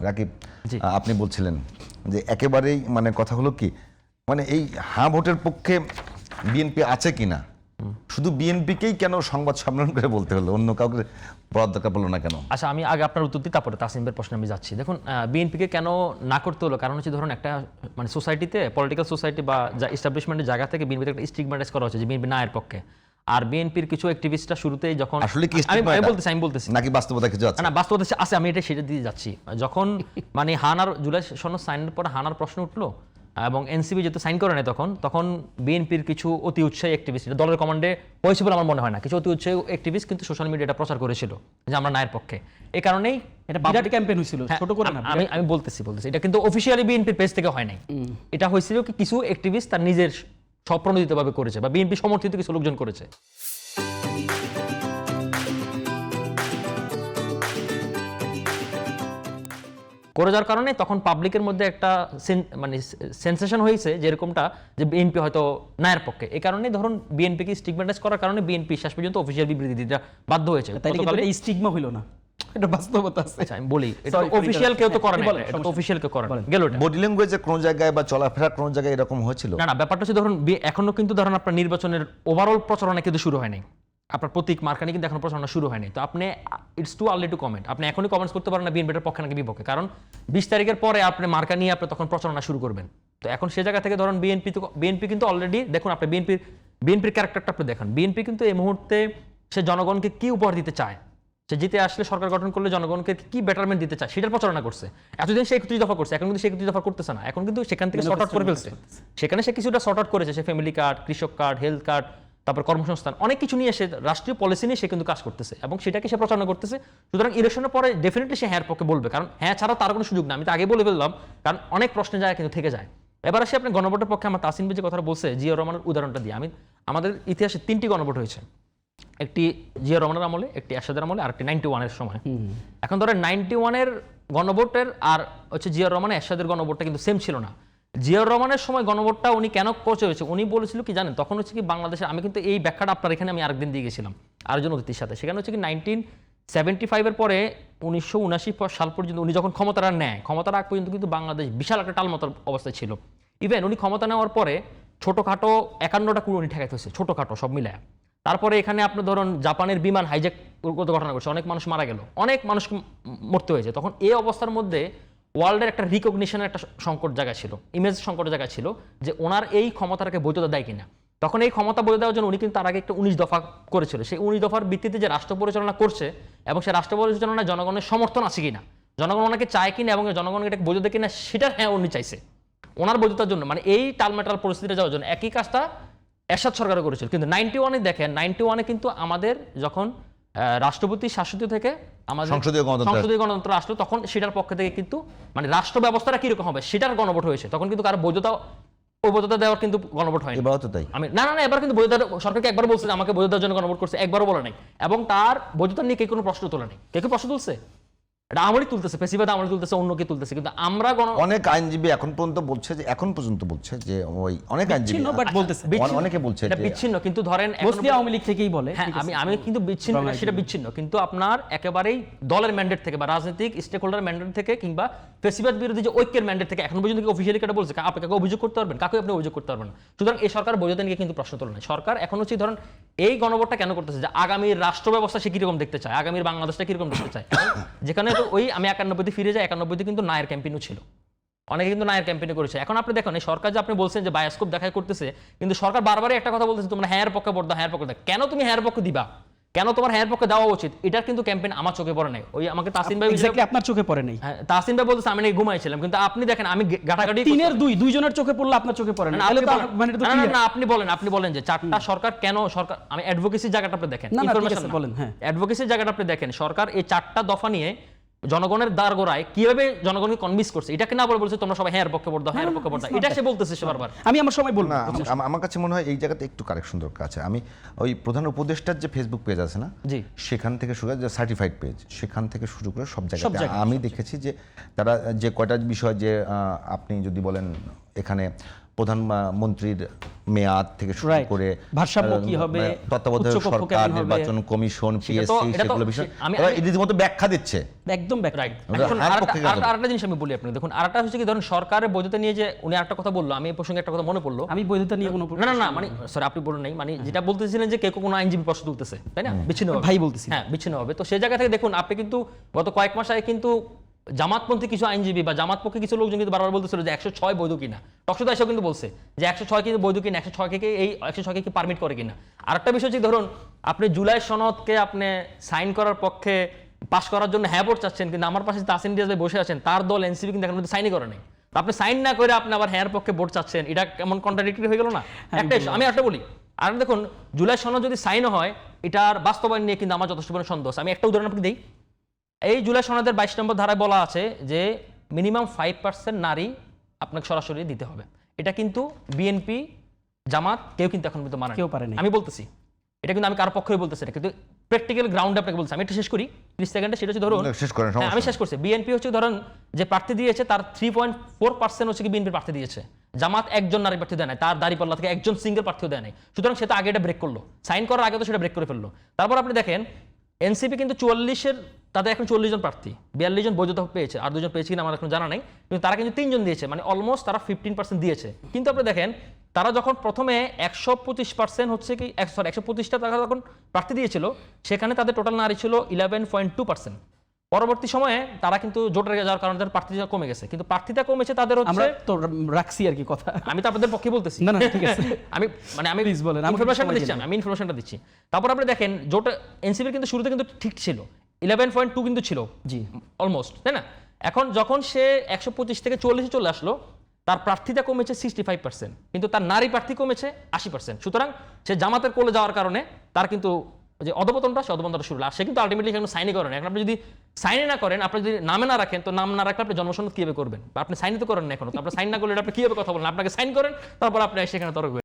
রাকিব, আপনি বলছিলেন যে একেবারেই মানে কথা হলো কি, মানে এই হ্যাঁ ভোটের পক্ষে বিএনপি আছে কিনা, শুধু বিএনপিকেই কেন সংবাদ সম্মেলন করে বলতে হলো, অন্য কাউকে বলার দরকার পড়লো না কেন? আচ্ছা, আমি আগে আপনার উত্তর দিই, তারপরে তাসিমের প্রশ্নে আমি যাচ্ছি। দেখুন, বিএনপিকে কেন না করতে হলো, কারণ হচ্ছে ধরুন একটা মানে সোসাইটিতে, পলিটিক্যাল সোসাইটি বা যা এস্টাবলিশমেন্টের জায়গা থেকে বিএনপিতে একটা স্টিগমাটাইজ করা হচ্ছে যে বিএনপি না এর পক্ষে। আর বিএনপির কিছু অ্যাক্টিভিস্টরা শুরুতেই যখন আসলে কি আমি বলতেছি নাকি বাস্তবতা কিছু আছে? না, বাস্তবতা আছে, আমি সেটা দিয়ে যাচ্ছি। যখন মানে হানার জুলাই সনদ সাইনের পর হানার প্রশ্ন উঠলো এবং এনসিপি যেহেতু সাইন করে নেয়, তখন বিএনপির কিছু অতি উৎসাহী অ্যাক্টিভিস্ট, দলের কমান্ডে হয়েছে বলে আমার মনে হয় না, কিছু অতি উৎসাহী অ্যাক্টিভিস্ট কিন্তু সোশ্যাল মিডিয়াটা প্রচার করেছিল যে আমরা নায়ের পক্ষে। এই কারণেই এটা বিরাট ক্যাম্পেইন হয়েছিল, ছোট করে না। আমি বলতেছি এটা কিন্তু অফিশিয়ালি বিএনপির পেজ থেকে হয় নাই। এটা হয়েছিল কি কিছু অ্যাক্টিভিস্ট তার নিজের স্বপ্রণোদিতভাবে করেছে বা বিএনপি সমর্থিত কিছু লোকজন করেছে। করে যাওয়ার কারণে তখন পাবলিকের মধ্যে একটা মানে সেন্সেশন হয়েছে যেরকমটা যে বিএনপি হয়তো নায়ের পক্ষে। এই কারণে ধরুন বিএনপিকে স্টিগমাটাইজ করার কারণে বিএনপি শেষ পর্যন্ত অফিসিয়াল বিবৃতি দিতে বাধ্য হয়েছে। এই স্টিগমা হইল না, এটা বাস্তবতা আছে। আচ্ছা, আমি বলি, এটা অফিশিয়াল কেউ তো করে না, এটা অফিশিয়াল কেউ করে না। গেল বডি ল্যাঙ্গুয়েজে কোন জায়গায় বা চলাফেরা কোন জায়গায় এরকম হয়েছিল? না, ব্যাপারটা হচ্ছে ধরুন এখনো কিন্তু ধরুন আপনার নির্বাচনের ওভারঅল প্রচারণা কিন্তু শুরু হয়নি, আপনার প্রতীক মার্কা নিয়ে কিন্তু এখনো প্রচারণা শুরু হয়নি। তো আপনি it's too early two comment, আপনি এখনই কমেন্টস করতে পারেন না বিএনপির পক্ষে নাকি বিপক্ষে, কারণ 20 তারিখের পরে আপনি মার্কা নিয়ে আপনি তখন প্রচারণা শুরু করবেন। তো এখন সে জায়গা থেকে ধরুন বিএনপি কিন্তু অলরেডি দেখুন, আপনি বিএনপির ক্যারেক্টারটা আপনি দেখেন। বিএনপি কিন্তু এই মুহূর্তে সে জনগণকে কি উপহার দিতে চায়, সে জিতে আসলে সরকার গঠন করলে জনগণকে কি বেটারমেন্ট দিতে চায় সেটার প্রচারণা করছে। এতদিন সে 31 দফা করছে, এখন কিন্তু সে 31 দফা করতেছে না, এখন কিন্তু সেখান থেকে শর্ট আউট করে ফেলছে। সেখানে সে কিছুটা শর্ট আউট করেছে, সে ফ্যামিলি কার্ড, কৃষক কার্ড, হেলথ কার্ড, তারপর কর্মসংস্থান, অনেক কিছু নিয়ে সে রাষ্ট্রীয় পলিসি নিয়ে সে কিন্তু কাজ করতেছে এবং সেটাকে সে প্রচারণা করতেছে। সুতরাং ইলেকশনের পরে ডেফিনেটলি সে হ্যাঁ পক্ষে বলবে, কারণ হ্যাঁ ছাড়া তার কোনো সুযোগ না। আমি তো আগে বলে ফেললাম, কারণ অনেক প্রশ্নের জায়গা কিন্তু থেকে যায়। এবার আসে আপনি গণভোটের পক্ষে, আমার তাসিম ভাই যে কথাটা বলছে জিয়া রহমানের উদাহরণটা দিয়ে, আমাদের ইতিহাসে 3টি গণভোট হয়েছে, একটি জিয়া রহমানের আমলে, একটি এরশাদের আমলে, আর একটি 91-এর সময়। এখন ধরেন 91-এর গণভোটের আর হচ্ছে জিয়া রহমানের এরশাদের গণভোটটা কিন্তু সেম ছিল না। জিয়াউর রহমানের সময় গণভোটটা উনি কেন করছে হয়েছে, উনি বলেছিল কি জানেন, তখন হচ্ছে কি বাংলাদেশে, আমি কিন্তু এই ব্যাখ্যাটা আপনার এখানে আমি আরেকদিন দিয়ে গেছিলাম আরেকজন অতিথির সাথে, সেখানে হচ্ছে কি 1975-এর পরে 1979 সাল পর্যন্ত উনি যখন ক্ষমতাটা নেয়, ক্ষমতার আগ পর্যন্ত কিন্তু বাংলাদেশ বিশাল একটা টালমতল অবস্থায় ছিল। ইভেন উনি ক্ষমতা নেওয়ার পরে ছোটোখাটো 51টা কুড়ি উনি ঠেকাইতে হয়েছে, ছোটোখাটো সব মিলায়। তারপরে এখানে আপনি ধরুন জাপানের বিমান হাইজ্যাক ঘটনা করছে, অনেক মানুষ মারা গেল, অনেক মানুষ মরতে হয়েছে। তখন এই অবস্থার মধ্যে ওয়ার্ল্ডের একটা রিকগনিশনের একটা সংকট জায়গা ছিল, ইমেজ সংকট জায়গা ছিল যে ওনার এই ক্ষমতাটাকে বৈধতা দেয় কিনা। তখন এই ক্ষমতা বলে দেওয়ার জন্য উনি কিন্তু তার আগে একটা 19 দফা করেছিল, সেই 19 দফার ভিত্তিতে যে রাষ্ট্র পরিচালনা করছে এবং সেই রাষ্ট্র পরিচালনায় জনগণের সমর্থন আছে কিনা, জনগণ ওনাকে চায় কিনা এবং জনগণকে এটাকে বৈধতা কিনা, সেটা হ্যাঁ উনি চাইছে ওনার বৈধতার জন্য, মানে এই টালমেটাল পরিস্থিতিতে যাওয়ার জন্য। একই কাজটা এরশাদ সরকারও করেছিল। কিন্তু 91-এ দেখেন, 91-এ কিন্তু আমাদের যখন রাষ্ট্রপতি শাসিত থেকে আমাদের সংসদীয় গণতন্ত্র আসলো, তখন সেটার পক্ষ থেকে কিন্তু মানে রাষ্ট্র ব্যবস্থাটা কিরকম হবে সেটার গণভোট হয়েছে। তখন কিন্তু কারো বৈধতা দেওয়ার কিন্তু গণভোট হয়নি। আমি না এবার কিন্তু বৈধতা সরকারকে একবার বলছে আমাকে বৈধতার জন্য গণভোট করছে, একবারও বলে নাই, এবং তার বৈধতা নিয়ে কে কোনো প্রশ্ন তোলে নেই। কে প্রশ্ন তুলছে? এটা আমলি তুলতেছে, পেশিবাদ আমলি তুলতেছে, অন্য কে তুলতেছে, কিন্তু আমরা অনেক আইনজীবী এখন পর্যন্ত বলছে যে ওই অনেক আইনজীবী অনেকে বলছে এটা বিচ্ছিন্ন, কিন্তু ধরেন আওয়ামী লীগ থেকেই বলে, হ্যাঁ আমি কিন্তু বিচ্ছিন্ন, সেটা বিচ্ছিন্ন, কিন্তু আপনার একেবারেই দলের ম্যান্ডেট থেকে বা রাজনৈতিক স্টেক হোল্ডার ম্যান্ডেট থেকে কিংবা পেশিবাদ বিরোধী যে ঐক্যের ম্যান্ডেট থেকে এখন পর্যন্ত অফিসিয়ালি কেটে বলছে আপনি কাকে অভিযোগ করতে পারবেন, কাকে আপনি অভিযোগ করতে পারবেন না। সুতরাং এই সরকার বৈধতা নিয়ে কিন্তু প্রশ্ন তোলে না। সরকার এখন হচ্ছে ধরেন এই গণভোটটা কেন করতেছে যে আগামীর রাষ্ট্র ব্যবস্থা সে কিরকম দেখতে চায়, আগামীর বাংলাদেশটা কিরকম দেখতে চায়, যেখানে তো ওই আমি 91-তে ফিরে যাই, 91-তে কিন্তু নায়ের ক্যাম্পেইনও ছিল, অনেকে কিন্তু নায়ের ক্যাম্পেইন করেছে। এখন আপনি দেখুন এই সরকার যে আপনি বলছেন যে বায়োস্কোপ দেখাই করতেছে, কিন্তু সরকার বারবারই একটা কথা বলতেছে তোমরা হ্যাঁ পক্ষে ভোট দাও, হ্যাঁ পক্ষে দাও। কেন তুমি হ্যাঁ পক্ষে দিবা, কেন তোমার হ্যাঁ পক্ষে দেওয়া উচিত, এটার কিন্তু ক্যাম্পেইন আমার চোখে পড়ে নাই। ওই আমাকে তাসিম ভাই আপনার চোখে পড়ে নাই, হ্যাঁ তাসিম ভাই বলতেছে আমি নাকি ঘুমাইছিলাম, কিন্তু আপনি দেখেন আমি গাটাগাটি 3-এর 2 দুইজনের চোখে পড়লে আপনার চোখে পড়ে না। না আপনি বলেন যে চারটা সরকার কেন, সরকার আমি অ্যাডভোকেসির জায়গাটা আপনি দেখেন, ইনফরমেশন বলেন, হ্যাঁ অ্যাডভোকেসির জায়গাটা আপনি দেখেন, সরকার এই 4টা দফা নিয়ে জনগণের দ্বার গোড়ায় কিভাবে জনগণকে কনভিন্স করছে, এটাকে না বলে বলছে তোমরা সবাই হ্যাঁ পক্ষে ভোট দাও, হ্যাঁ পক্ষে ভোট দাও, এটা সে বলতেছে সে বারবার। আমি আমার সময় বলবো, আমার কাছে মনে হয় এই জায়গাতে একটু কারেকশন দরকার আছে। আমি ওই প্রধান উপদেষ্টার যে ফেসবুক পেজ আছে না, সেখান থেকে শুরু যে সার্টিফাইড পেজ, সেখান থেকে শুরু করে সব জায়গায় আমি দেখেছি যে তারা যে কয়টা বিষয়, যে আপনি যদি বলেন এখানে প্রধানমন্ত্রীর মেয়াদ থেকে শুরু Right. করে ভারসাম্য কি হবে, তত্ত্বাবধায়ক উচ্চকক্ষ সরকার, কেমন হবে? নির্বাচন কমিশন, সেটা তো- পিএসসি, এটা তো- সেগুলো বিষয় আমি- ওরা রীতিমতো ব্যাখ্যা দিচ্ছে। একদম ব্যাক রাইট ওটা এখন হার পক্ষে গেল। আরেকটা জিনিস আমি বলি আপনাকে, দেখুন আরেকটা হচ্ছে কি, ধরুন সরকারের বৈধতা নিয়ে যে উনি একটা কথা বললো, আমি এই প্রসঙ্গে একটা কথা মনে পড়লো। আমি বৈধতা নিয়ে কোনো না না না মানে সরি আপনি বলুন নাই, মানে যেটা বলতেছিলেন যে কেউ কোনো আইনজীবী প্রশ্ন তুলতেছে, তাই না, বিচ্ছিন্ন ভাই বলতেছি। হ্যাঁ বিচ্ছিন্ন হবে। তো সেই জায়গা থেকে দেখুন, আপনি কিন্তু গত কয়েক মাস আগে কিন্তু জামাতপন্থী কিছু আইনজীবী বা জামাতপক্ষে কিছু লোকজন কিন্তু বারবার বলতেছিল যে 106 বৈধ কিনা। টকশোতে এসেও কিন্তু বলছে যে 106 কিন্তু বৈধ কিনা, 106 কে এই 106 কি পারমিট করে কিনা। আরেকটা বিষয় হচ্ছে, ধরুন আপনি জুলাই সনদকে আপনি সাইন করার পক্ষে পাশ করার জন্য হ্যাঁ ভোট চাচ্ছেন, কিন্তু আমার পাশে তাসিন ডিয়াজ ভাই বসে আছেন, তার দল এনসিপি কিন্তু এখন সাইনই করে নাই। তো আপনি সাইন না করে আপনি আবার হ্যাঁ পক্ষে ভোট চাচ্ছেন, এটা কেমন কন্ট্রাডিক্টরি হয়ে গেল না? একটা আমি একটা বলি, আর দেখুন জুলাই সনদ যদি সাইনও হয়, এটার বাস্তবায়ন নিয়ে কিন্তু আমার যথেষ্ট পরিমাণে সন্দেহ আছে। আমি একটা উদাহরণ আপনাকে দিই। এই জুলাই সনদের 22 নম্বর ধারায় বলা আছে যে মিনিমাম 5% নারী আপনাকে সরাসরি দিতে হবে। এটা কিন্তু বিএনপি, জামাত কেউ কিন্তু এখন পর্যন্ত মানে কেউ পারেনি। আমি বলতেছি এটা কিন্তু আমি কারো পক্ষে বলতেছি না, কিন্তু প্র্যাকটিক্যাল গ্রাউন্ডে আপনাকে বলছি। আমি এটা শেষ করি 30 সেকেন্ডে। সেটা হচ্ছে ধরুন, শেষ করেন, হ্যাঁ, আমি সমস্যা শেষ করছি। বিএনপি হচ্ছে ধরুন যে প্রার্থী দিয়েছে তার 3.4% হচ্ছে কি বিএনপি প্রার্থী দিয়েছে। জামাত একজন নারী প্রার্থী দেয় নাই, তার দাঁড়িপাল্লা থেকে একজন সিঙ্গেল প্রার্থীও দেয় নাই। সুতরাং সেটা আগে এটা ব্রেক করলো, সাইন করার আগে তো সেটা ব্রেক করে ফেললো। তারপর আপনি দেখেন এনসিপি কিন্তু 44-এর তাদের এখন 40 জন প্রার্থী, 42 জন বৈধতা পেয়েছে, আর 2 জন পেয়েছে কিনা আমার এখন জানা নাই, কিন্তু তারা কিন্তু 3 জন দিয়েছে, মানে অলমোস্ট তারা 15% দিয়েছে। কিন্তু আপনি দেখেন তারা যখন প্রথমে 125% হচ্ছে কি 125টা টাকা যখন প্রার্থী দিয়েছিল, সেখানে তাদের টোটাল নারী ছিল 11.2%। পরবর্তী সময়ে তারা কিন্তু জোটের যাওয়ার কারণে তাদের প্রার্থীতা কমে গেছে, কিন্তু প্রার্থীতা কমেছে তাদের আমরা হচ্ছে, তো রাখছি আর কি কথা। আমি তো আপনাদের পক্ষে বলতেছি না, না, ঠিক আছে। আমি Please বলেন, আমাকে ইনফরমেশনটা সময় দিচ্ছি, দিন। আমি ইনফরমেশনটা দিচ্ছি। তারপর আপনি দেখেন জোট এনসিপি কিন্তু শুরুতে কিন্তু ঠিক ছিল, 11.2 কিন্তু ছিল জি। অলমোস্ট, তাই না? এখন যখন সে 125 থেকে 40 চলে আসলো, তার প্রার্থীতা কমেছে 65%, কিন্তু তার নারী প্রার্থী কমেছে 80%। সুতরাং সে জামাতের কোলে যাওয়ার কারণে তার কিন্তু যে অধপতনটা, সে অধপতনটা শুরু হলো। আর সে কিন্তু আলটিমেটলি এখন সাইনই করেন। এখন আপনি যদি সাইনে না করেন, আপনি যদি নামে না রাখেন, তো নাম না রাখলে আপনি জন্মসনদ কিভাবে করবেন? বা আপনি সাইন তো করেন না এখনো, তো আপনি সাইন না করলে আপনি কিভাবে কথা বলেন? আপনাকে সাইন করেন, তারপর আপনি সেখানে তর্ক